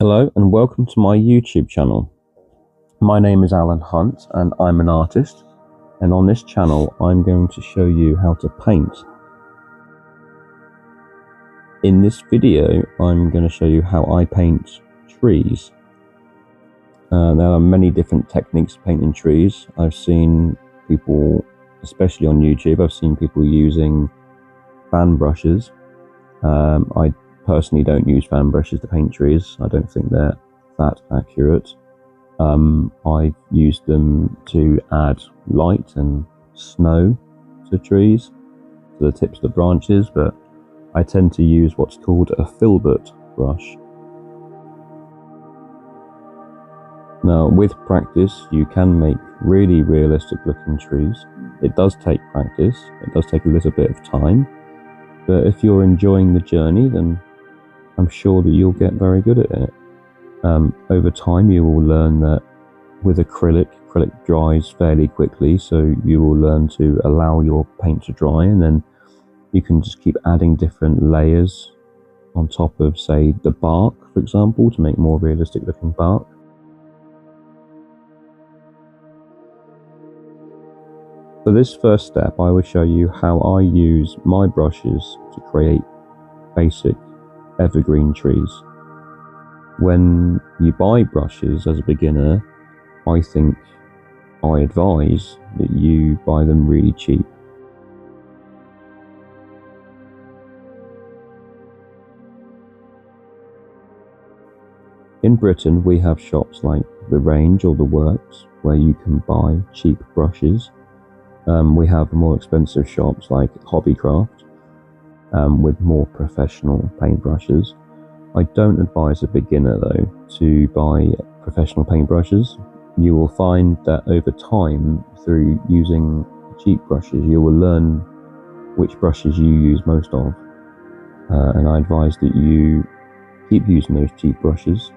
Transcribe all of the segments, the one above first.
Hello and welcome to my YouTube channel. My name is Alan Hunt and I'm an artist, and on this channel I'm going to show you how to paint. In this video I'm going to show you how I paint trees. There are many different techniques of painting trees. I've seen people, especially on YouTube, I've seen people using fan brushes. I personally don't use fan brushes to paint trees. I don't think they're that accurate. I've used them to add light and snow to trees, to the tips of the branches, but I tend to use what's called a filbert brush. Now, with practice, you can make really realistic looking trees. It does take practice, it does take a little bit of time, but if you're enjoying the journey, then I'm sure that you'll get very good at it. Over time you will learn that with acrylic dries fairly quickly, so you will learn to allow your paint to dry, and then you can just keep adding different layers on top of, say, the bark, for example, to make more realistic looking bark. For this first step, I will show you how I use my brushes to create basic evergreen trees. When you buy brushes as a beginner, I advise that you buy them really cheap. In Britain, we have shops like The Range or The Works where you can buy cheap brushes. We have more expensive shops like Hobbycraft with more professional paintbrushes. I don't advise a beginner though to buy professional paintbrushes. You will find that over time, through using cheap brushes, you will learn which brushes you use most of, and I advise that you keep using those cheap brushes,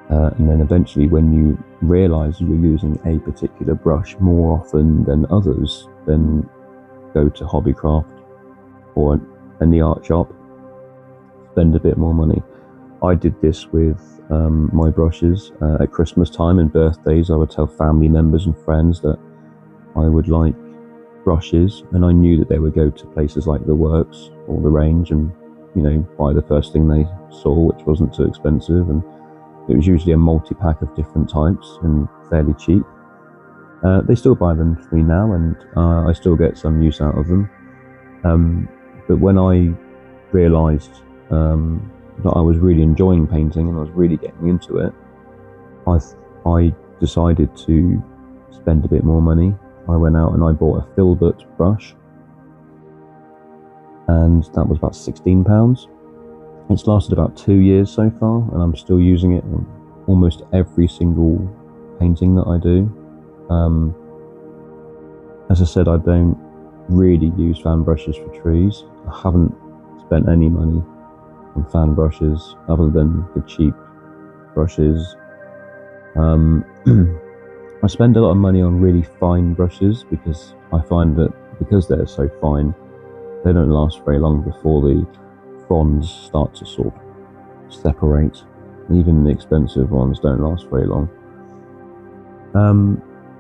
and then eventually when you realize you're using a particular brush more often than others, then go to Hobbycraft or in the art shop, spend a bit more money. I did this with my brushes at Christmas time and birthdays. I would tell family members and friends that I would like brushes, and I knew that they would go to places like The Works or The Range and, you know, buy the first thing they saw, which wasn't too expensive, and it was usually a multi-pack of different types and fairly cheap. They still buy them for me now, and I still get some use out of them. But when I realised that I was really enjoying painting and I was really getting into it, I decided to spend a bit more money. I went out and I bought a filbert brush, and that was about £16. It's lasted about 2 years so far, and I'm still using it on almost every single painting that I do. As I said, I don't really use fan brushes for trees. I haven't spent any money on fan brushes other than the cheap brushes. I spend a lot of money on really fine brushes because I find that because they're so fine, they don't last very long before the fronds start to sort of separate. Even the expensive ones don't last very long.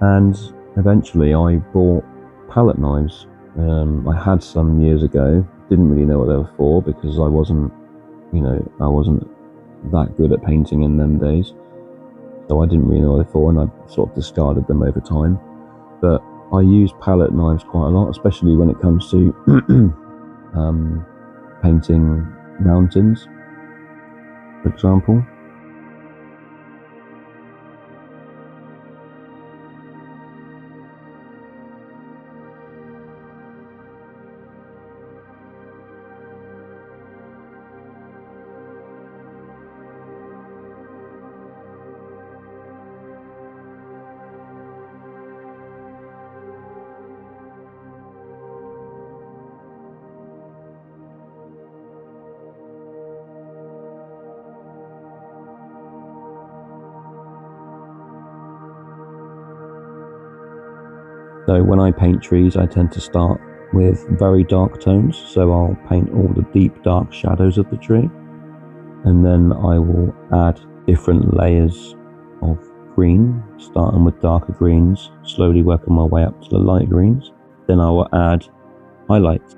And eventually I bought palette knives. I had some years ago, didn't really know what they were for because I wasn't that good at painting in them days, so I didn't really know what they're for, and I sort of discarded them over time. But I use palette knives quite a lot, especially when it comes to painting mountains, for example. So when I paint trees, I tend to start with very dark tones, so I'll paint all the deep dark shadows of the tree, and then I will add different layers of green, starting with darker greens, slowly working my way up to the light greens. Then I will add highlights.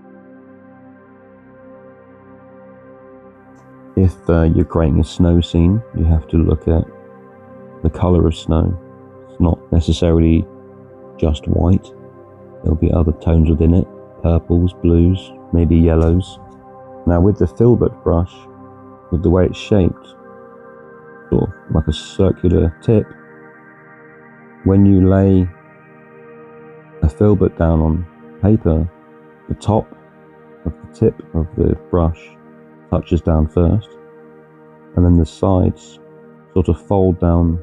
If you're creating a snow scene, you have to look at the colour of snow. It's not necessarily just white. There'll be other tones within it, purples, blues, maybe yellows. Now with the filbert brush, with the way it's shaped, sort of like a circular tip, when you lay a filbert down on paper, the top of the tip of the brush touches down first, and then the sides sort of fold down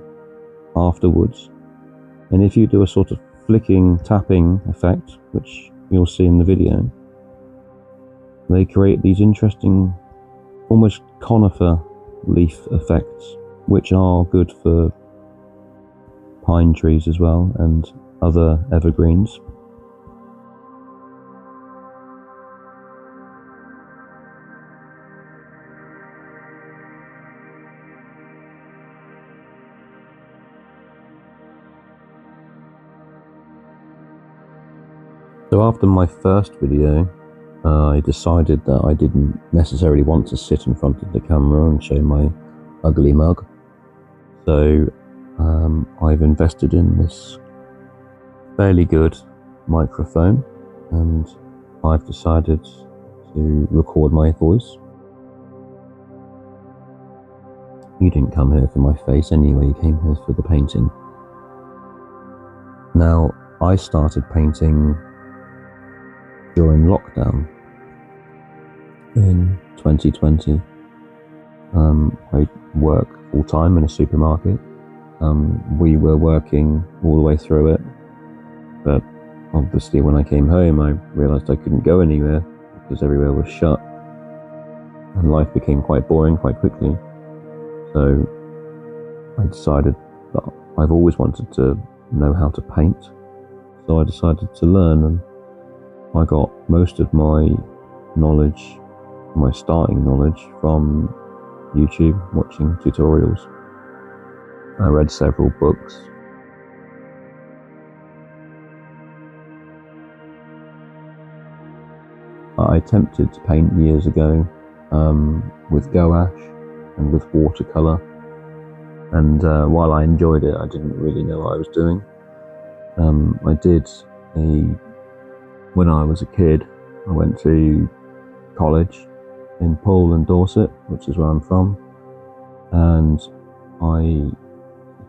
afterwards. And if you do a sort of flicking, tapping effect, which you'll see in the video, they create these interesting, almost conifer leaf effects, which are good for pine trees as well and other evergreens. So after my first video, I decided that I didn't necessarily want to sit in front of the camera and show my ugly mug. So I've invested in this fairly good microphone, and I've decided to record my voice. You didn't come here for my face anyway, you came here for the painting. Now, I started painting during lockdown in 2020. I work full-time in a supermarket. We were working all the way through it, but obviously when I came home I realised I couldn't go anywhere because everywhere was shut, and life became quite boring quite quickly. So I decided that I've always wanted to know how to paint, so I decided to learn, and I got most of my knowledge, my starting knowledge, from YouTube, watching tutorials. I read several books. I attempted to paint years ago with gouache and with watercolour, and while I enjoyed it, I didn't really know what I was doing. When I was a kid, I went to college in Poole and Dorset, which is where I'm from, and I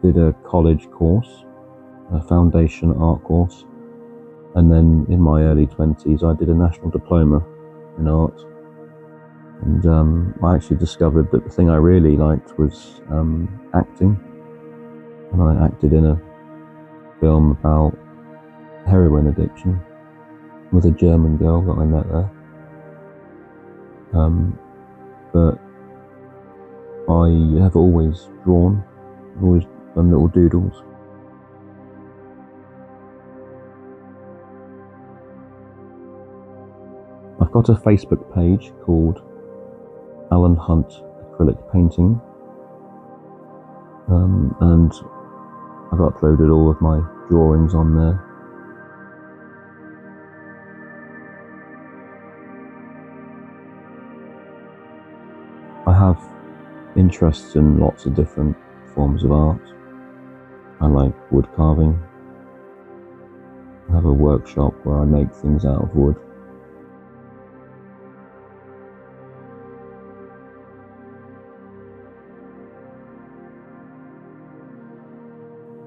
did a college course, a foundation art course, and then in my early 20s I did a national diploma in art, and I actually discovered that the thing I really liked was acting, and I acted in a film about heroin addiction with a German girl that I met there. But I have always drawn, always done little doodles. I've got a Facebook page called Alan Hunt Acrylic Painting, and I've uploaded all of my drawings on there. I have interests in lots of different forms of art. I like wood carving. I have a workshop where I make things out of wood.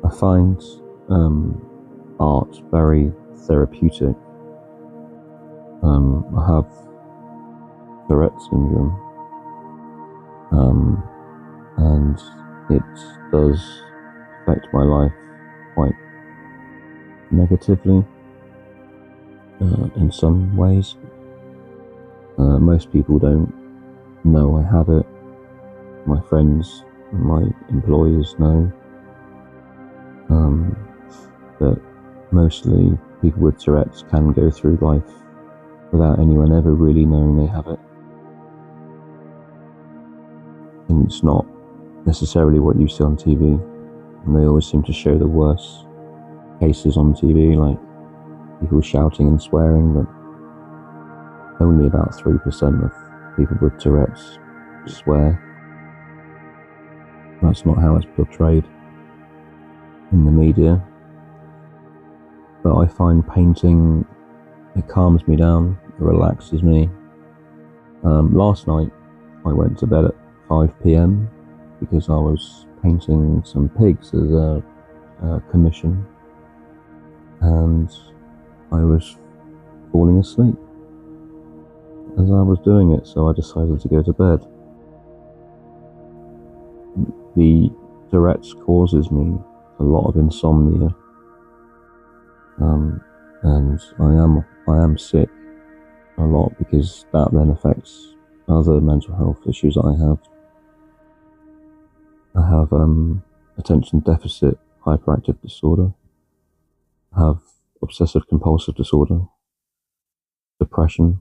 I find art very therapeutic. I have Tourettes Syndrome, and it does affect my life quite negatively in some ways. Most people don't know I have it. My friends and my employers know, but mostly people with Tourette's can go through life without anyone ever really knowing they have it. And it's not necessarily what you see on TV. And they always seem to show the worst cases on TV, like people shouting and swearing, but only about 3% of people with Tourette's swear. That's not how it's portrayed in the media. But I find painting, it calms me down, it relaxes me. Last night I went to bed at 5 p.m. because I was painting some pigs as a commission, and I was falling asleep as I was doing it, so I decided to go to bed. The Tourette's causes me a lot of insomnia, and I am sick a lot because that then affects other mental health issues I have. I have attention deficit hyperactive disorder. I have obsessive compulsive disorder, depression,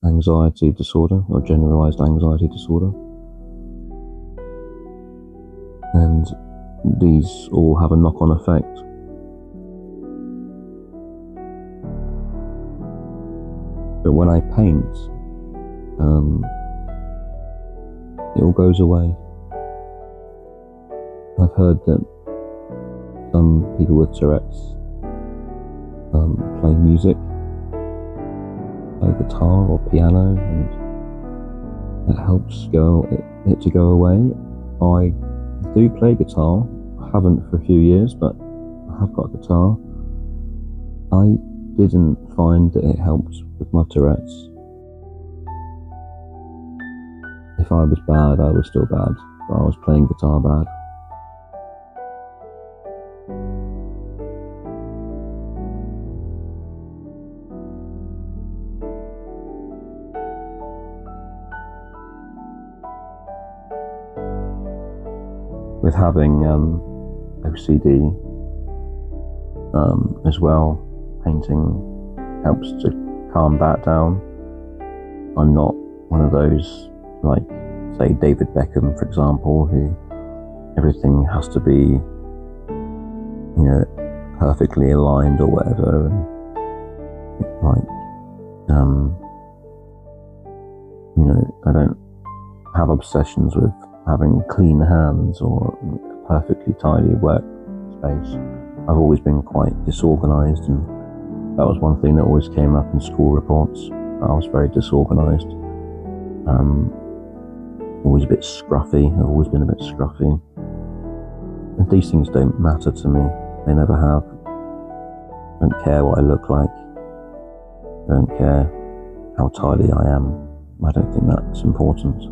anxiety disorder, or generalized anxiety disorder. And these all have a knock-on effect. But when I paint, it all goes away. I've heard that some people with Tourette's play music, play guitar or piano, and it helps it to go away. I do play guitar. I haven't for a few years, but I have got a guitar. I didn't find that it helped with my Tourette's. If I was bad, I was still bad, but I was playing guitar bad. With having OCD as well, painting helps to calm that down. I'm not one of those, like, say, David Beckham, for example, who everything has to be, perfectly aligned or whatever. And I don't have obsessions with having clean hands or a perfectly tidy workspace. I've always been quite disorganised, and that was one thing that always came up in school reports. I was very disorganised, always a bit scruffy. I've always been a bit scruffy. And these things don't matter to me. They never have. I don't care what I look like. I don't care how tidy I am. I don't think that's important.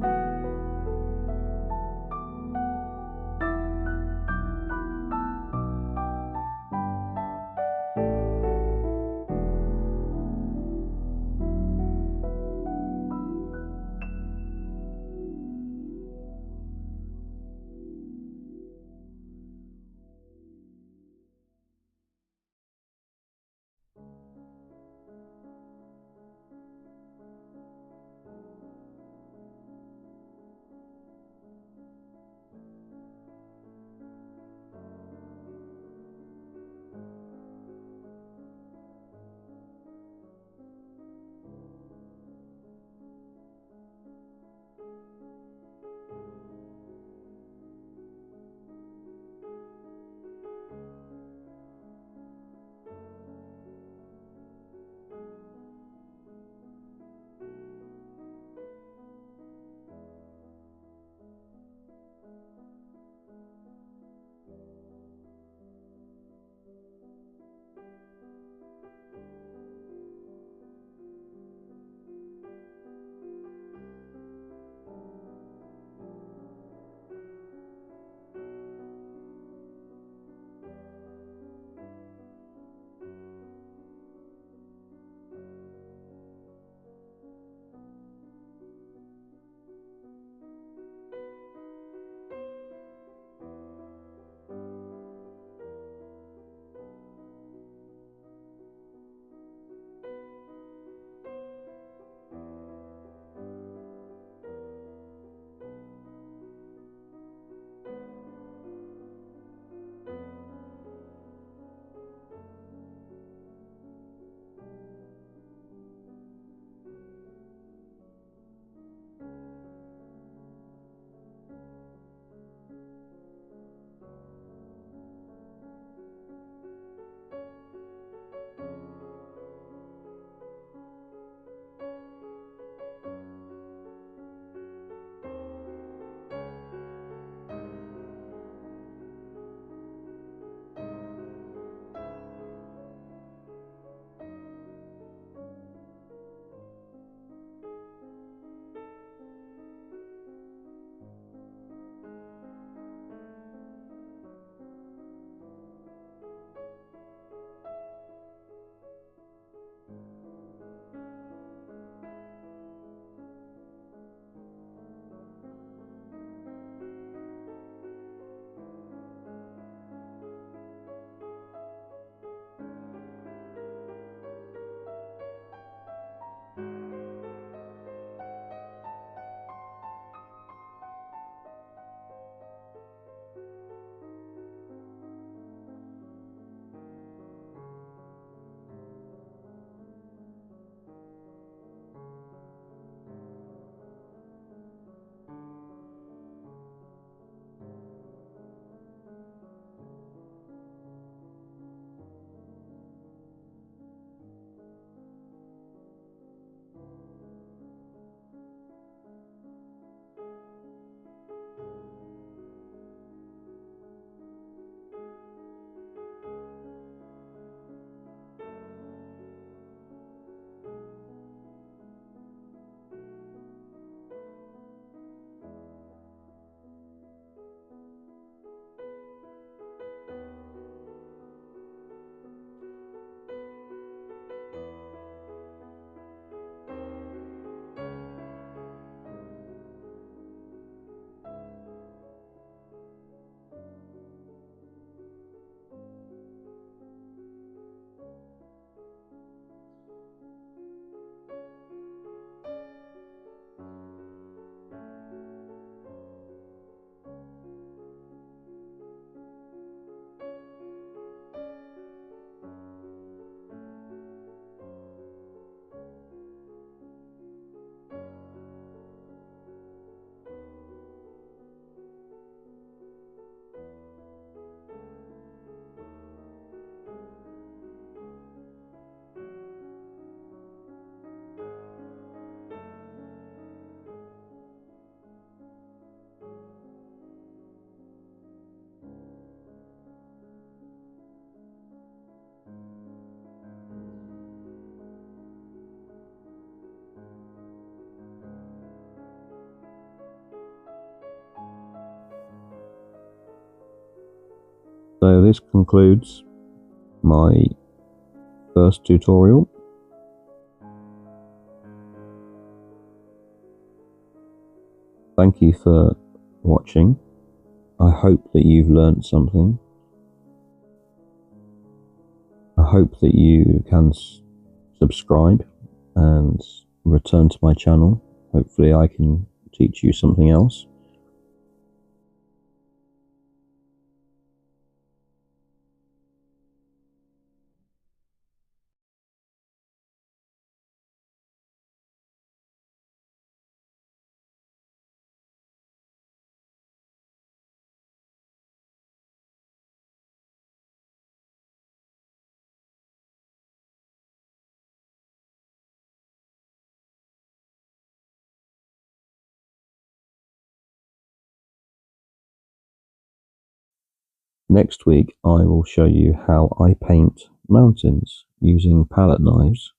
So this concludes my first tutorial. Thank you for watching. I hope that you've learned something. I hope that you can subscribe and return to my channel. Hopefully I can teach you something else. Next week I will show you how I paint mountains using palette knives.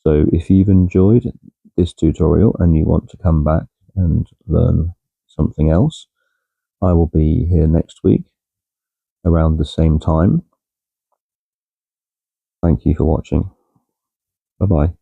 So if you've enjoyed this tutorial and you want to come back and learn something else, I will be here next week around the same time. Thank you for watching. Bye bye.